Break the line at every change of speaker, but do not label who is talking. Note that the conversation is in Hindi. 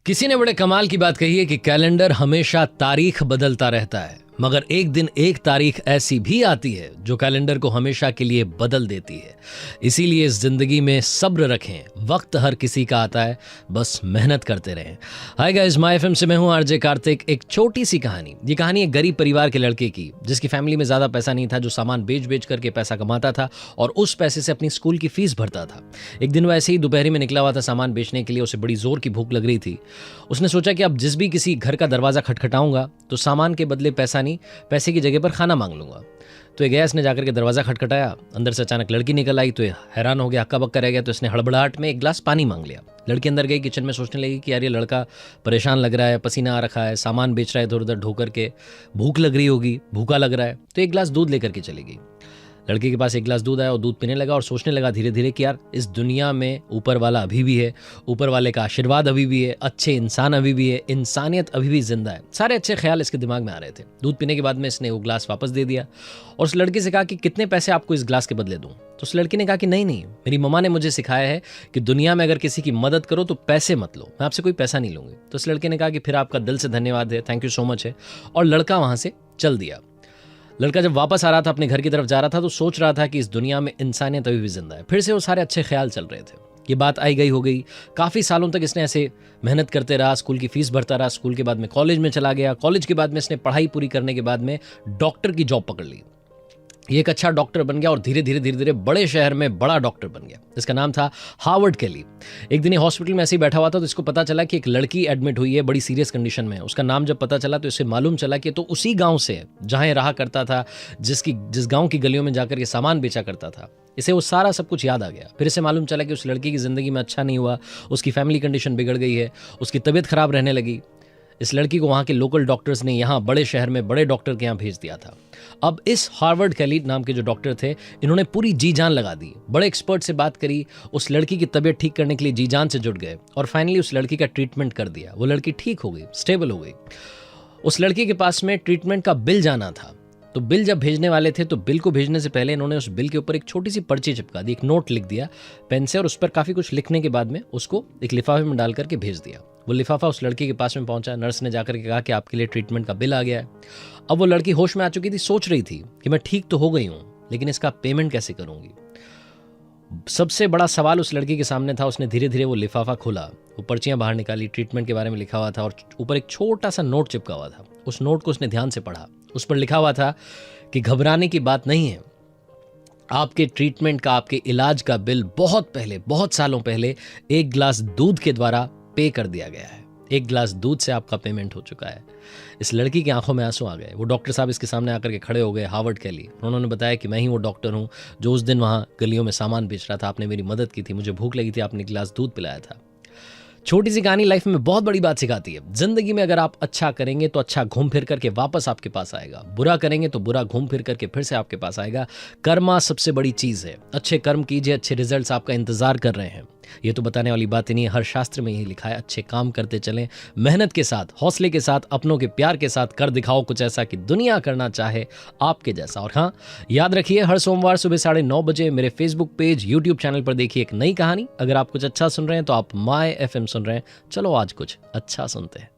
किसी ने बड़े कमाल की बात कही है कि कैलेंडर हमेशा तारीख बदलता रहता है, मगर एक दिन एक तारीख ऐसी भी आती है जो कैलेंडर को हमेशा के लिए बदल देती है। इसीलिए इस जिंदगी में सब्र रखें, वक्त हर किसी का आता है, बस मेहनत करते रहें। हाय गाइस, माय एफएम से मैं हूं आरजे कार्तिक। एक छोटी सी कहानी। ये कहानी एक गरीब परिवार के लड़के की, जिसकी फैमिली में ज्यादा पैसा नहीं था, जो सामान बेच बेच करके पैसा कमाता था और उस पैसे से अपनी स्कूल की फीस भरता था। एक दिन वो ऐसे ही दोपहरी में निकला हुआ था सामान बेचने के लिए। उसे बड़ी जोर की भूख लग रही थी। उसने सोचा कि अब जिस भी किसी घर का दरवाजा खटखटाऊंगा तो सामान के बदले पैसा नहीं, पैसे की जगह पर खाना मांग लूंगा। तो ये गया, इसने जाकर के दरवाजा खटखटाया। अंदर से अचानक लड़की निकल आई तो ये हैरान हो गया, हक्का बक्का रह गया। तो इसने हड़बड़ाहट में एक गिलास पानी मांग लिया। लड़की अंदर गई, किचन में सोचने लगी कि यार ये लड़का परेशान लग रहा है, पसीना आ रखा है, सामान बेच रहा है इधर उधर ढो करके, भूख लग रही होगी, भूखा लग रहा है। तो एक गिलास दूध लेकर के चली गई। लड़के के पास एक गिलास दूध आया और दूध पीने लगा और सोचने लगा धीरे धीरे कि यार इस दुनिया में ऊपर वाला अभी भी है, ऊपर वाले का आशीर्वाद अभी भी है, अच्छे इंसान अभी भी है, इंसानियत अभी भी जिंदा है। सारे अच्छे ख्याल इसके दिमाग में आ रहे थे। दूध पीने के बाद में इसने वो गिलास वापस दे दिया और उस लड़की से कहा कि कितने पैसे आपको इस गिलास के बदले दूं। तो उस लड़की ने कहा कि नहीं, मेरी मम्मा ने मुझे सिखाया है कि दुनिया में अगर किसी की मदद करो तो पैसे मत लो, मैं आपसे कोई पैसा नहीं लूंगी। तो उस लड़के ने कहा कि फिर आपका दिल से धन्यवाद है, थैंक यू सो मच है, और लड़का वहां से चल दिया। लड़का जब वापस आ रहा था, अपने घर की तरफ जा रहा था, तो सोच रहा था कि इस दुनिया में इंसानियत अभी भी जिंदा है। फिर से वो सारे अच्छे ख्याल चल रहे थे। ये बात आई गई हो गई। काफ़ी सालों तक इसने ऐसे मेहनत करते रहा, स्कूल की फीस भरता रहा। स्कूल के बाद में कॉलेज में चला गया। कॉलेज के बाद में इसने पढ़ाई पूरी करने के बाद में डॉक्टर की जॉब पकड़ ली। ये एक अच्छा डॉक्टर बन गया और धीरे धीरे बड़े शहर में बड़ा डॉक्टर बन गया। इसका नाम था हार्वर्ड केली। एक दिन ये हॉस्पिटल में ऐसे ही बैठा हुआ था तो इसको पता चला कि एक लड़की एडमिट हुई है बड़ी सीरियस कंडीशन में। उसका नाम जब पता चला तो इसे मालूम चला कि तो उसी गांव से जहां ये रहा करता था, जिस गांव की गलियों में जाकर के सामान बेचा करता था। इसे वो सारा सब कुछ याद आ गया। फिर इसे मालूम चला कि उस लड़की की ज़िंदगी में अच्छा नहीं हुआ, उसकी फैमिली कंडीशन बिगड़ गई है, उसकी तबीयत खराब रहने लगी। इस लड़की को वहाँ के लोकल डॉक्टर्स ने यहाँ बड़े शहर में बड़े डॉक्टर के यहाँ भेज दिया था। अब इस हार्वर्ड केली नाम के जो डॉक्टर थे, इन्होंने पूरी जी जान लगा दी, बड़े एक्सपर्ट से बात करी, उस लड़की की तबीयत ठीक करने के लिए जी जान से जुट गए और फाइनली उस लड़की का ट्रीटमेंट कर दिया। वो लड़की ठीक हो गई, स्टेबल हो गई। उस लड़की के पास में ट्रीटमेंट का बिल जाना था, तो बिल जब भेजने वाले थे तो बिल को भेजने से पहले इन्होंने उस बिल के ऊपर एक छोटी सी पर्ची चिपका दी, एक नोट लिख दिया पेन से, और उस पर काफ़ी कुछ लिखने के बाद में उसको एक लिफाफे में डाल करके भेज दिया। वो लिफाफा उस लड़की के पास में पहुंचा। नर्स ने जाकर के कहा कि आपके लिए ट्रीटमेंट का बिल आ गया है। अब वो लड़की होश में आ चुकी थी, सोच रही थी कि मैं ठीक तो हो गई हूँ, लेकिन इसका पेमेंट कैसे करूंगी। सबसे बड़ा सवाल उस लड़की के सामने था। उसने धीरे धीरे वो लिफाफा खोला, वो पर्चियां बाहर निकाली, ट्रीटमेंट के बारे में लिखा हुआ था और ऊपर एक छोटा सा नोट चिपका हुआ था। उस नोट को उसने ध्यान से पढ़ा। उस पर लिखा हुआ था कि घबराने की बात नहीं है, आपके ट्रीटमेंट का, आपके इलाज का बिल बहुत पहले, बहुत सालों पहले एक गिलास दूध के द्वारा पे कर दिया गया है। एक गिलास दूध से आपका पेमेंट हो चुका है। इस लड़की की आंखों में आंसू आ गए। वो डॉक्टर साहब इसके सामने आकर के खड़े हो गए, हार्वर्ड केली। उन्होंने बताया कि मैं ही वो डॉक्टर हूँ जो उस दिन वहाँ गलियों में सामान बेच रहा था। आपने मेरी मदद की थी, मुझे भूख लगी थी, आपने गिलास दूध पिलाया था। छोटी सी कहानी लाइफ में बहुत बड़ी बात सिखाती है। जिंदगी में अगर आप अच्छा करेंगे तो अच्छा घूम फिर करके वापस आपके पास आएगा, बुरा करेंगे तो बुरा घूम फिर करके फिर से आपके पास आएगा। कर्मा सबसे बड़ी चीज है। अच्छे कर्म कीजिए, अच्छे रिजल्ट्स आपका इंतजार कर रहे हैं। ये तो बताने वाली बात ही नहीं है, हर शास्त्र में यही लिखा है। अच्छे काम करते चलें, मेहनत के साथ, हौसले के साथ, अपनों के प्यार के साथ कर दिखाओ कुछ ऐसा कि दुनिया करना चाहे आपके जैसा। और हाँ, याद रखिए, हर सोमवार सुबह 9:30 बजे मेरे फेसबुक पेज, यूट्यूब चैनल पर देखिए एक नई कहानी। अगर आप कुछ अच्छा सुन रहे हैं तो आप माय एफएम सुन रहे हैं। चलो आज कुछ अच्छा सुनते हैं।